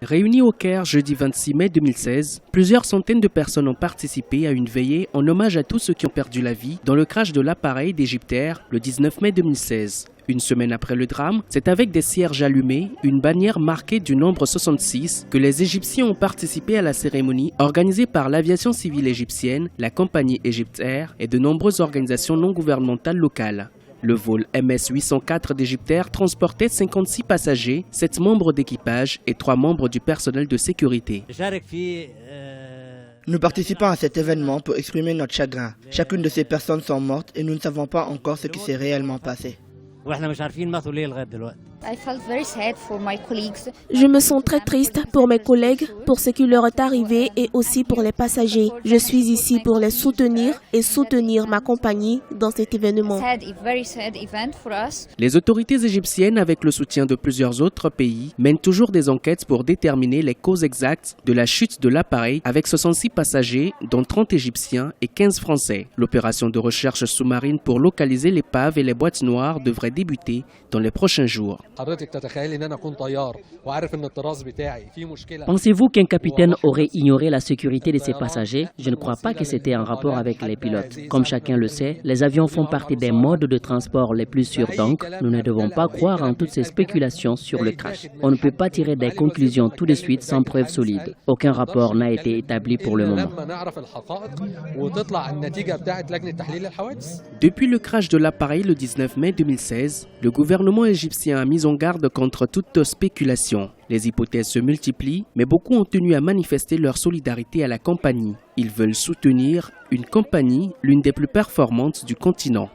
Réunis au Caire jeudi 26 mai 2016, plusieurs centaines de personnes ont participé à une veillée en hommage à tous ceux qui ont perdu la vie dans le crash de l'appareil d'Égyptair le 19 mai 2016. Une semaine après le drame, c'est avec des cierges allumés, une bannière marquée du nombre 66, que les Égyptiens ont participé à la cérémonie organisée par l'aviation civile égyptienne, la compagnie Égyptair et de nombreuses organisations non gouvernementales locales. Le vol MS-804 d'Égyptair transportait 56 passagers, 7 membres d'équipage et 3 membres du personnel de sécurité. Nous participons à cet événement pour exprimer notre chagrin. Chacune de ces personnes sont mortes et nous ne savons pas encore ce qui s'est réellement passé. Je me sens très triste pour mes collègues, pour ce qui leur est arrivé et aussi pour les passagers. Je suis ici pour les soutenir et soutenir ma compagnie dans cet événement. Les autorités égyptiennes, avec le soutien de plusieurs autres pays, mènent toujours des enquêtes pour déterminer les causes exactes de la chute de l'appareil avec 66 passagers, dont 30 Égyptiens et 15 Français. L'opération de recherche sous-marine pour localiser l'épave et les boîtes noires devrait débuter dans les prochains jours. Pensez-vous qu'un capitaine aurait ignoré la sécurité de ses passagers? Je ne crois pas que c'était en rapport avec les pilotes. Comme chacun le sait, les avions font partie des modes de transport les plus sûrs, donc nous ne devons pas croire en toutes ces spéculations sur le crash. On ne peut pas tirer des conclusions tout de suite sans preuves solides. Aucun rapport n'a été établi pour le moment. Depuis le crash de l'appareil le 19 mai 2016, le gouvernement égyptien a mis en garde contre toute spéculation. Les hypothèses se multiplient, mais beaucoup ont tenu à manifester leur solidarité à la compagnie. Ils veulent soutenir une compagnie, l'une des plus performantes du continent.